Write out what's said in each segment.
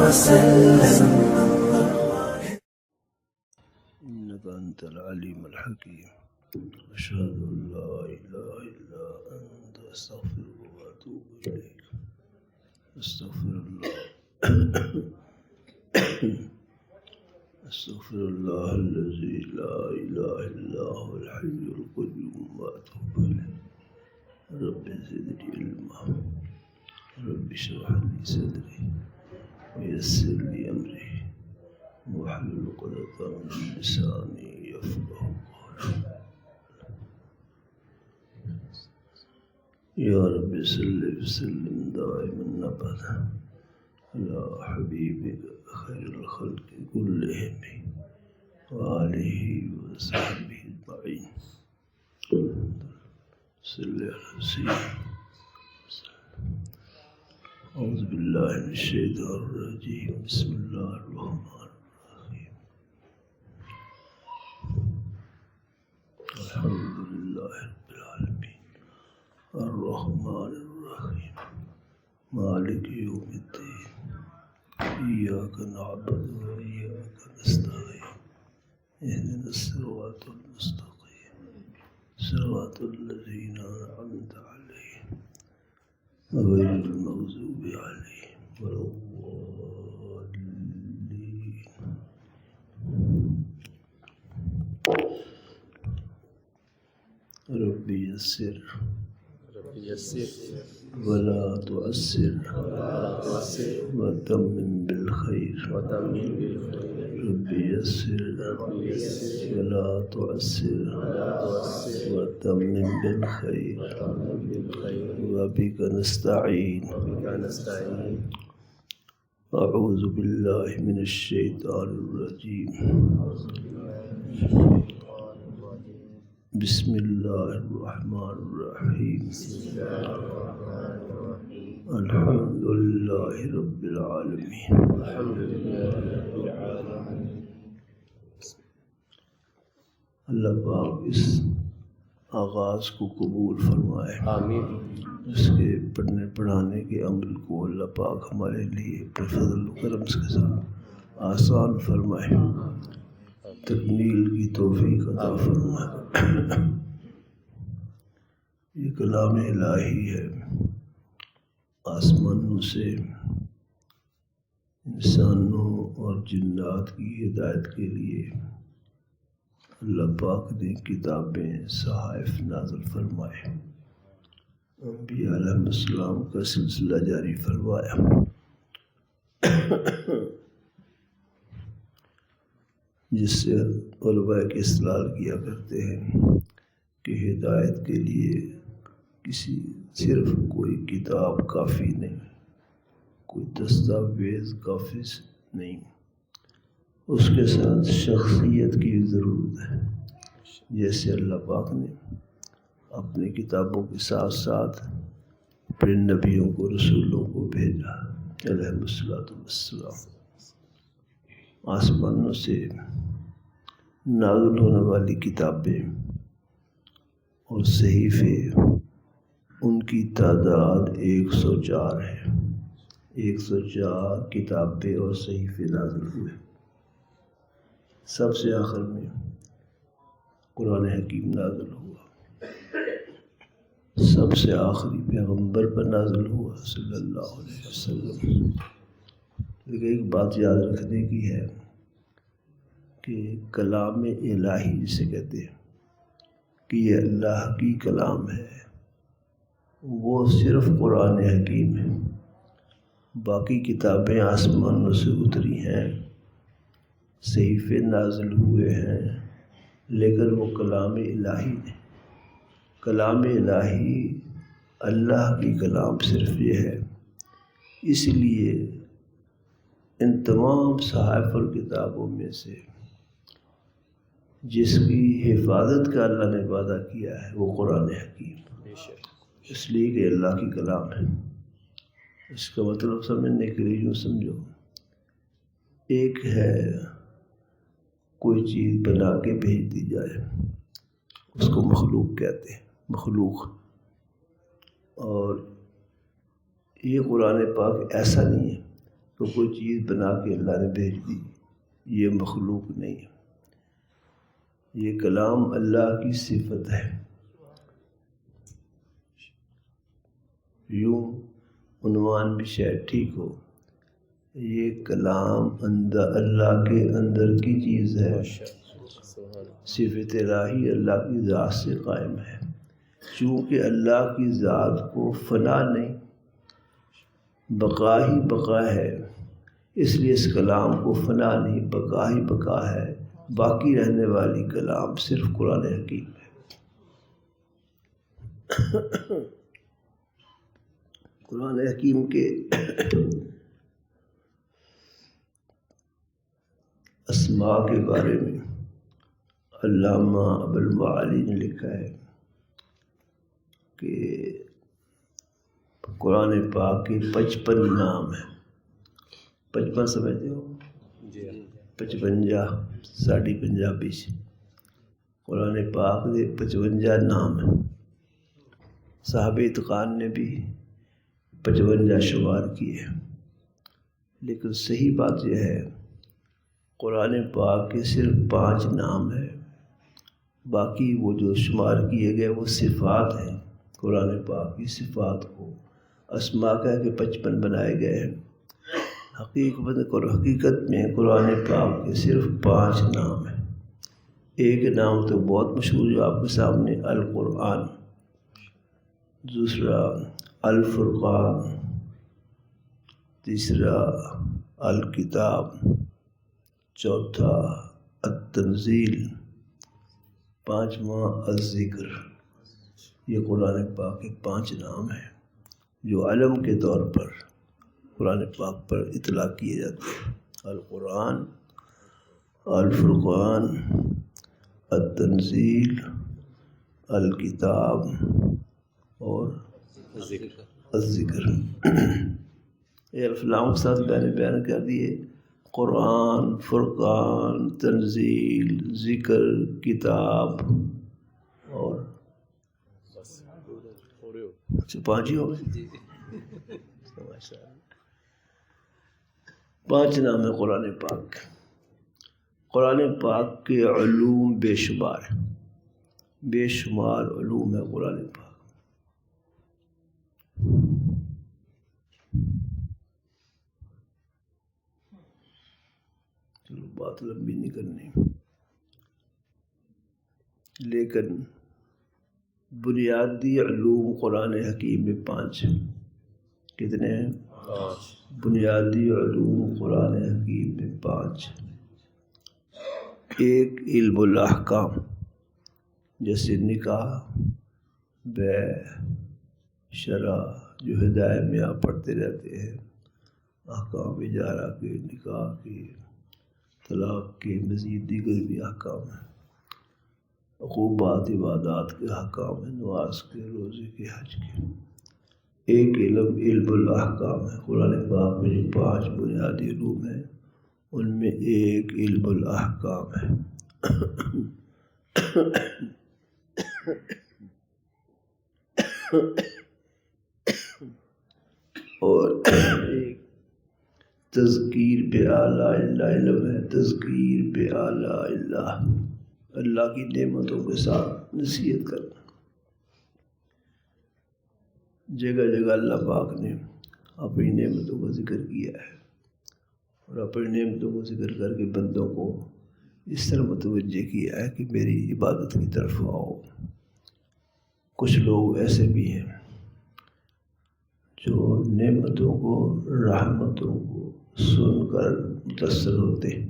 وسلم. إنك أنت العليم الحكيم. أشهد أن لا إله إلا أنت أستغفرك وأتوب إليك. أستغفر الله أستغفر الله الذي لا إله إلا هو الحي القيوم وأتوب إليه. رب زدني علما رب اشرح لي صدري ويسر لي أمري واحلل عقدة من لساني يفقهوا قولي. يا رب صل وسلم دائما أبدا على حبيبك خير الخلق كلهم وآله وصحبه أجمعين. صل على سيدنا. أعوذ بالله من الشيطان الرجيم. بسم الله الرحمن الرحيم. الحمد لله رب العالمين الرحمن الرحيم مالك يوم الدين إياك نعبد وإياك نستعين اهدنا الصراط المستقيم صراط الذين أنعمت عليهم غير المغضوب عليهم ولا الضالين. رب يسر ولا تعسر وتمم بالخير. رب يسر ولا تعسر وتمم بالخير وبك نستعين. أعوذ بالله من الشيطان الرجيم. بسم الله الرحمن الرحيم. الحمد لله رب العالمين. اللہ پاک اس آغاز کو قبول فرمائے. آمین. اس کے پڑھنے پڑھانے کے عمل کو اللہ پاک ہمارے لیے فضل و کرم کے ساتھ آسان فرمائے. تکمیل کی توفیق عطا فرمائے. یہ کلام الہی ہے. آسمانوں سے انسانوں اور جنات کی ہدایت کے لیے اللہ پاک نے کتابیں صحائف نازل فرمائے. انبیاء علیہ السلام کا سلسلہ جاری فرمایا. جس سے علماء کے استدلال کیا کرتے ہیں کہ ہدایت کے لیے صرف کوئی کتاب کافی نہیں، کوئی دستاویز کافی نہیں، اس کے ساتھ شخصیت کی ضرورت ہے. جیسے اللہ پاک نے اپنی کتابوں کے ساتھ ساتھ اپنے نبیوں کو رسولوں کو بھیجا علیہ السلام. آسمانوں سے نازل ہونے والی کتابیں اور صحیفے ان کی تعداد 104 ہے. 104 کتابیں اور صحیفے نازل ہوئے. سب سے آخر میں قرآن حکیم نازل ہوا. سب سے آخری پیغمبر پر نازل ہوا صلی اللہ علیہ وسلم. لیکن ایک بات یاد رکھنے کی ہے کہ کلام الہی جسے کہتے ہیں کہ یہ اللہ کی کلام ہے، وہ صرف قرآن حکیم ہے. باقی کتابیں آسمانوں سے اتری ہیں، صحیفے نازل ہوئے ہیں، لیکن وہ کلام الہی نہیں. کلام الہی اللہ کی کلام صرف یہ ہے. اس لیے ان تمام صحائف اور کتابوں میں سے جس کی حفاظت کا اللہ نے وعدہ کیا ہے وہ قرآن حکیم، اس لیے کہ اللہ کی کلام ہے. اس کا مطلب سمجھنے کے لیے یوں سمجھو، ایک ہے کوئی چیز بنا کے بھیج دی جائے، اس کو مخلوق کہتے ہیں، مخلوق. اور یہ قرآن پاک ایسا نہیں ہے تو کوئی چیز بنا کے اللہ نے بھیج دی، یہ مخلوق نہیں ہے، یہ کلام اللہ کی صفت ہے۔ یوں عنوان بھی شاید ٹھیک ہو، یہ کلام اللہ کے اندر کی چیز ہے، صفت الہی اللہ کی ذات سے قائم ہے۔ چونکہ اللہ کی ذات کو فنا نہیں، بقا ہی بقا ہے، اس لیے اس کلام کو فنا نہیں، بقا ہی بقا ہے۔ باقی رہنے والی کلام صرف قرآن حکیم ہے۔ قرآن حکیم کے اسماء کے بارے میں علامہ ابوالمعالی نے لکھا ہے کہ قرآن پاک کے 55 نام ہیں۔ 55 سمجھتے ہو؟ 55 ساڑھی پنجابی سے قرآن پاک دے 55 نام ہیں۔ صاحب اتقان نے بھی 55 شمار کیے، لیکن صحیح بات یہ ہے قرآن پاک کے صرف 5 نام ہیں، باقی وہ جو شمار کیے گئے وہ صفات ہیں۔ قرآن پاک کی صفات کو اسماء کہہ کے 55 بنائے گئے ہیں۔ حقیقت میں قرآن پاک کے صرف 5 نام ہیں۔ ایک نام تو بہت مشہور جو آپ کے سامنے القرآن، دوسرا الفرقان، تیسرا الکتاب، چوتھا التنزیل، پانچواں الذکر۔ یہ قرآن پاک کے 5 نام ہیں جو علم کے طور پر قرآن پاک پر اطلاق کیے جاتے ہیں۔ القرآن، الفرقان، التنزیل، الکتاب اور الذکر۔ یہ الفلام کے ساتھ میں نے بیان کر دیے، قرآن، فرقان، تنزیل، ذکر، کتاب اور 5 ہی ہو گئے۔ 5 نام ہے قرآن پاک۔ قرآن پاک کے علوم بے شمار ہیں، بے شمار علوم ہے قرآن پاک۔ چلو بات لمبی نہیں کرنی، لیکن بنیادی علوم قرآن حکیم میں 5 ہیں۔ کتنے ہیں؟ 5 بنیادی علوم قرآن حکیم میں 5۔ ایک علم الاحکام، جیسے نکاح، بیع، شرع، جو ہدایت میں آپ پڑھتے رہتے ہیں، احکام اجارہ کے، نکاح کے، طلاق کے، مزید دیگر بھی احکام ہیں، عقوبات، عبادات کے احکام ہیں، نماز کے، روزے کے، حج کے۔ ایک علم الاحکام ہے۔ قرآن پاک میں جو 5 بنیادی علوم ہیں ان میں ایک علم الاحکام ہے۔ اور ایک تذکیر بآلاء اللہ علم ہے، تذکیر بآلاء اللہ، اللہ کی نعمتوں کے ساتھ نصیحت کرنا۔ جگہ جگہ اللہ پاک نے اپنی نعمتوں کا ذکر کیا ہے، اور اپنی نعمتوں کو ذکر کر کے بندوں کو اس طرح متوجہ کیا ہے کہ میری عبادت کی طرف آؤ۔ کچھ لوگ ایسے بھی ہیں جو نعمتوں کو، رحمتوں کو سن کر متاثر ہوتے ہیں،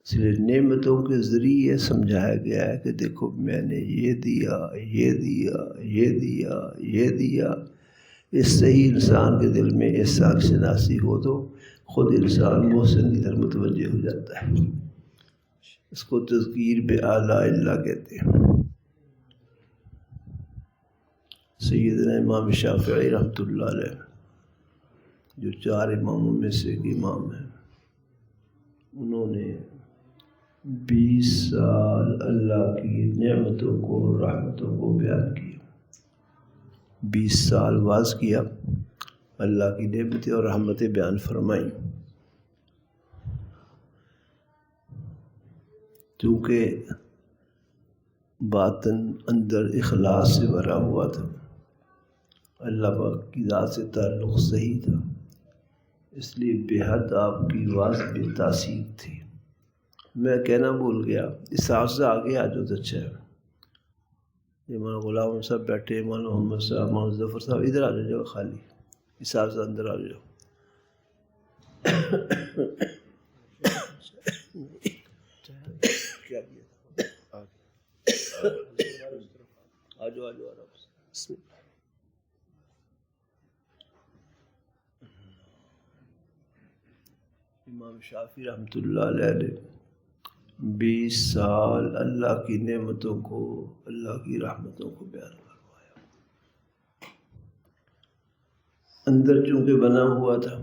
اس لیے نعمتوں کے ذریعے سمجھایا گیا ہے کہ دیکھو میں نے یہ دیا، یہ دیا، یہ دیا، یہ دیا۔ اس صحیح انسان کے دل میں احسان شناسی ہو تو خود انسان محسن کی طرف متوجہ ہو جاتا ہے۔ اس کو تذکیر بآلاء اللہ کہتے ہیں۔ سیدنا امام شافعی رحمۃ اللہ علیہ، جو 4 اماموں میں سے ایک امام ہیں، انہوں نے 20 سال اللہ کی نعمتوں کو، رحمتوں کو بیان کیا۔ 20 سال واز کیا، اللہ کی نعمتیں اور رحمتیں بیان فرمائیں، چونکہ باطن اندر اخلاص سے بھرا ہوا تھا، اللہ پاک کی ذات سے تعلق صحیح تھا، اس لیے بے حد آپ کی آواز بے تاثیر تھی۔ میں کہنا بھول گیا، اس حساب سے آگے آ جاؤ تو اچھا ہے۔ یہ مولانا غلام صاحب بیٹھے، مولانا محمد صاحب، مولانا ظفر صاحب، ادھر آ جاؤ خالی، اس حساب سے اندر آ جاؤ۔ کیا کیا تھا؟ آ جاؤ آ جاؤ آرام سے۔ امام شافعی رحمۃ اللہ علیہ نے 20 سال اللہ کی نعمتوں کو، اللہ کی رحمتوں کو بیان کروایا۔ اندر چونکہ بنا ہوا تھا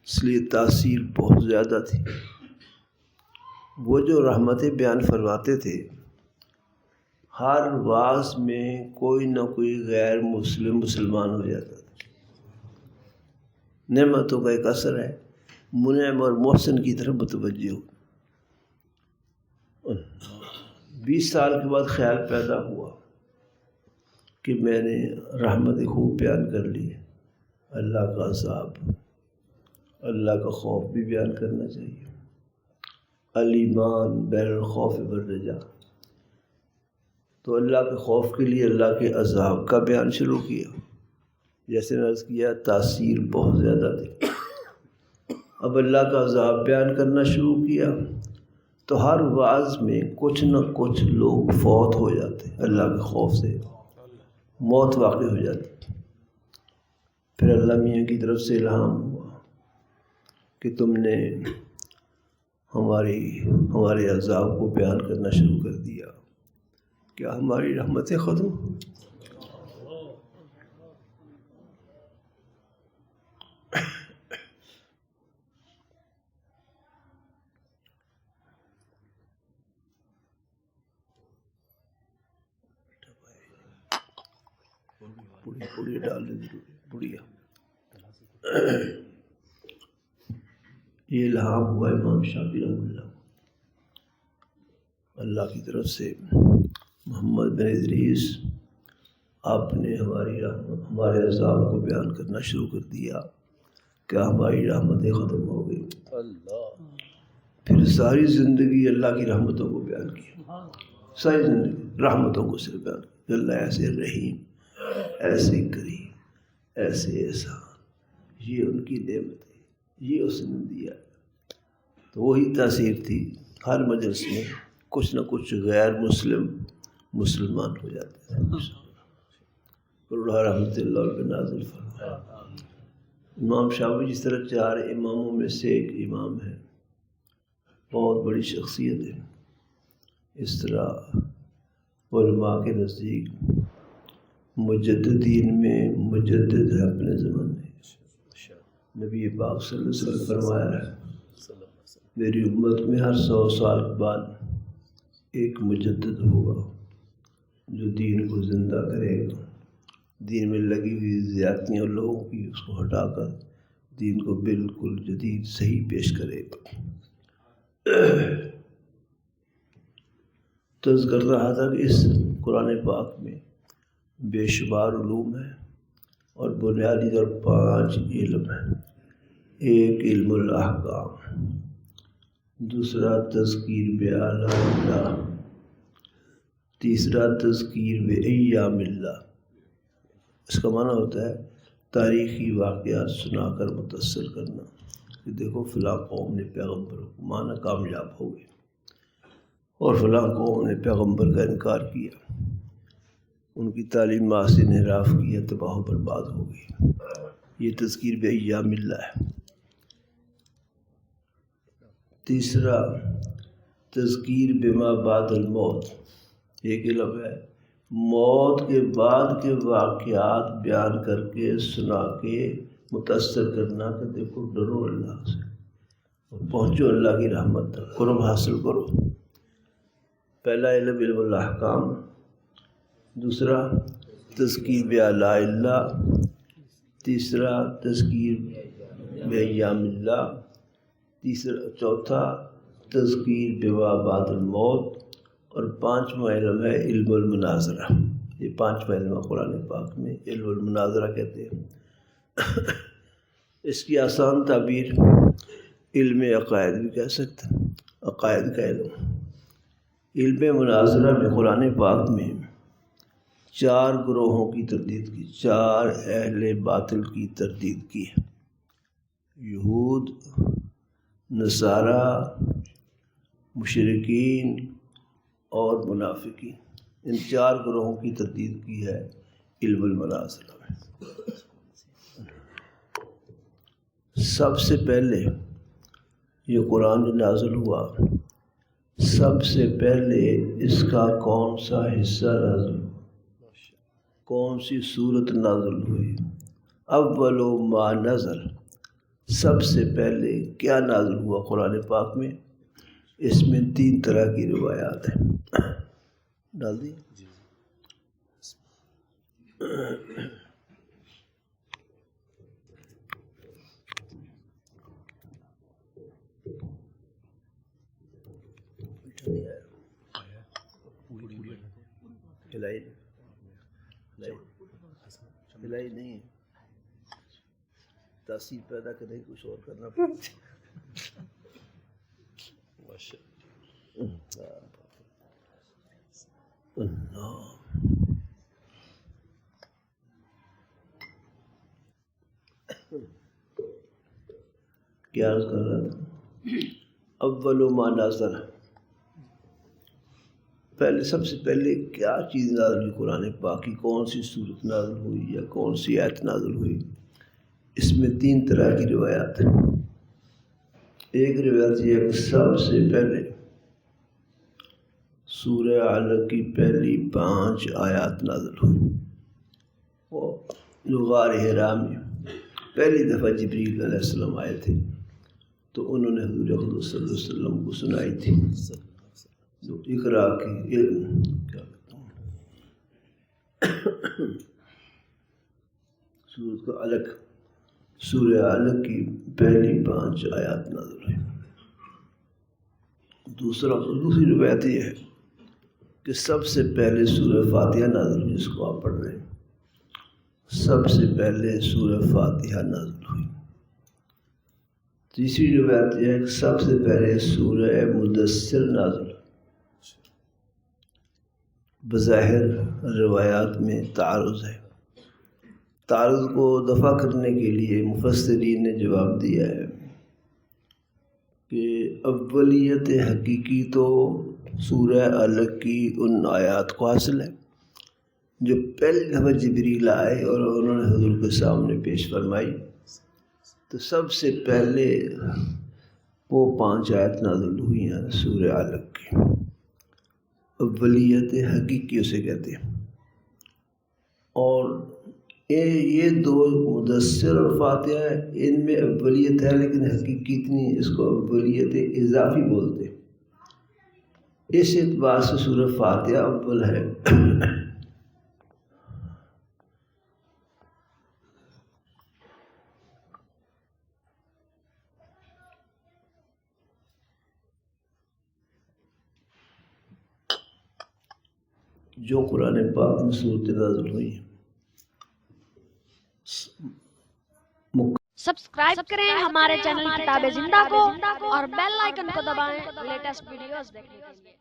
اس لیے تاثیر بہت زیادہ تھی۔ وہ جو رحمتیں بیان فرماتے تھے، ہر واعظ میں کوئی نہ کوئی غیر مسلم مسلمان ہو جاتا تھا۔ نعمتوں کا ایک اثر ہے، منعم اور محسن کی طرف متوجہ ہو۔ 20 سال کے بعد خیال پیدا ہوا کہ میں نے رحمت خوب بیان کر لی، اللہ کا عذاب، اللہ کا خوف بھی بیان کرنا چاہیے۔ الایمان بین الخوف والرجاء، تو اللہ کے خوف کے لیے اللہ کے عذاب کا بیان شروع کیا۔ جیسے میں عرض کیا، تاثیر بہت زیادہ تھی۔ اب اللہ کا عذاب بیان کرنا شروع کیا تو ہر واعظ میں کچھ نہ کچھ لوگ فوت ہو جاتے، اللہ کے خوف سے موت واقع ہو جاتی۔ پھر اللہ میاں کی طرف سے الہام ہوا کہ تم نے ہمارے عذاب کو بیان کرنا شروع کر دیا، کیا ہماری رحمتیں ختم؟ پوڑی ڈال دیں، پوڑیا۔ یہ الہام ہوا امام شافعی رحمۃ اللہ کی طرف سے، محمد بن ادریس، آپ نے ہمارے عذاب کو بیان کرنا شروع کر دیا، کیا ہماری رحمتیں ختم ہو گئی؟ پھر ساری زندگی اللہ کی رحمتوں کو بیان کیا، ساری زندگی رحمتوں کو صرف بیان کیا، اللہ ایسے رحیم، ایسے کریم، ایسے احسان، یہ ان کی نعمت ہے، یہ اس نے دیا۔ تو وہی تاثیر تھی، ہر مجلس میں کچھ نہ کچھ غیر مسلم مسلمان ہو جاتے تھے۔ اللہ رحمۃ اللہ پہ نازل فرمائے۔ امام شافعی جس طرح 4 اماموں میں سے ایک امام ہے، بہت بڑی شخصیت ہے، اس طرح علماء کے نزدیک مجددین میں مجدد ہے اپنے زمانے میں۔ نبی پاک صلی اللہ علیہ وسلم فرمایا ہے، میری امت میں ہر 100 سال بعد ایک مجدد ہوگا جو دین کو زندہ کرے گا، دین میں لگی ہوئی زیادتیاں لوگوں کی اس کو ہٹا کر دین کو بالکل جدید صحیح پیش کرے گا۔ تو عرض کر رہا تھا کہ اس قرآن پاک میں بے شمار علوم ہیں اور بنیادی طور 5 علم ہیں۔ ایک علم الاحکام، دوسرا تذکیر بآلاء اللہ، تیسرا تذکیر بایام اللہ۔ اس کا معنی ہوتا ہے تاریخی واقعات سنا کر متاثر کرنا، کہ دیکھو فلاں قوم نے پیغمبر کو مانا کامیاب ہو گئے اور فلاں قوم نے پیغمبر کا انکار کیا، ان کی تعلیمات سے انحراف کیا، تباہ و برباد ہو گئی۔ یہ تذکیر بایام اللہ ہے۔ تیسرا تذکیر بما بعد الموت، ایک علم ہے موت کے بعد کے واقعات بیان کر کے سنا کے متاثر کرنا، کہ دیکھو ڈرو اللہ سے اور پہنچو اللہ کی رحمت تک، قرب حاصل کرو۔ پہلا علم علم الاحکام، دوسرا تذکیر بآلاء اللہ، تیسرا تذکیر بایام اللہ، چوتھا تذکیر بوابات الموت، اور پانچواں علم ہے علم المناظرہ۔ یہ پانچواں علم قرآن پاک میں علم المناظرہ کہتے ہیں۔ اس کی آسان تعبیر علم عقائد بھی کہہ سکتے ہیں، عقائد کا علم۔ علم مناظرہ میں قرآن پاک میں 4 گروہوں کی تردید کی، 4 اہل باطل کی تردید کی ہے: یہود، نصارہ، مشرکین اور منافقین۔ ان 4 گروہوں کی تردید کی ہے علم المناظرہ میں۔ سب سے پہلے یہ قرآن جو نازل ہوا، سب سے پہلے اس کا کون سا حصہ نازل ہوا، کون سی صورت نازل ہوئی؟ اول ما نزل، سب سے پہلے کیا نازل ہوا قرآن پاک میں؟ اس میں 3 طرح کی روایات ہیں۔ ڈال دی ہلائی نہیں، تاثیر پیدا کرنے کی کچھ اور کرنا پڑتا۔ کیا عرض کر رہا تھا؟ اول ما نازل، پہلے سب سے پہلے کیا چیز نازل ہوئی قرآن پاک کی؟ کون سی صورت نازل ہوئی یا کون سی آیت نازل ہوئی؟ اس میں 3 طرح کی روایات ہیں۔ ایک روایت یہ ہے کہ سب سے پہلے سورہ علق کی پہلی 5 آیات نازل ہوئی۔ وہ جو غار حرا میں پہلی دفعہ جبریل علیہ السلام آئے تھے تو انہوں نے حضور اقدس صلی اللہ علیہ وسلم کو سنائی تھی جو اقرا کی علم کیا کہتا ہوں سورۃ کا علق، سورہ علق کی پہلی 5 آیات نازل ہوئی۔ دوسری روایت یہ ہے کہ سب سے پہلے سورہ فاتحہ نازل ہوئی، جس کو آپ پڑھ رہے ہیں، سب سے پہلے سورہ فاتحہ نازل ہوئی۔ تیسری روایت یہ ہے کہ سب سے پہلے سورہ مدثر نازل ہوئی۔ بظاہر روایات میں تعارض ہے، تعارض کو دفع کرنے کے لیے مفسرین نے جواب دیا ہے کہ اولیت حقیقی تو سورہ علق کی ان آیات کو حاصل ہے جو پہلی دفعہ جبریل آئے اور انہوں نے حضور کے سامنے پیش فرمائی، تو سب سے پہلے وہ 5 آیات نازل ہوئی ہیں سورہ علق کی۔ اولیت حقیقی اسے کہتے ہیں۔ اور یہ 2 مدثر اور فاتحہ ہے، ان میں اولیت ہے لیکن حقیقی اتنی، اس کو اولیت اضافی بولتے ہیں۔ اس اعتبار سے سورہ فاتحہ اول ہے۔ جو قرآن پاک میں صورتیں نازل ہوئی ہیں، سبسکرائب کریں ہمارے چینل کتاب زندہ کو اور بیل آئیکن کو دبائیں لیٹسٹ ویڈیوز دیکھنے کے لیے۔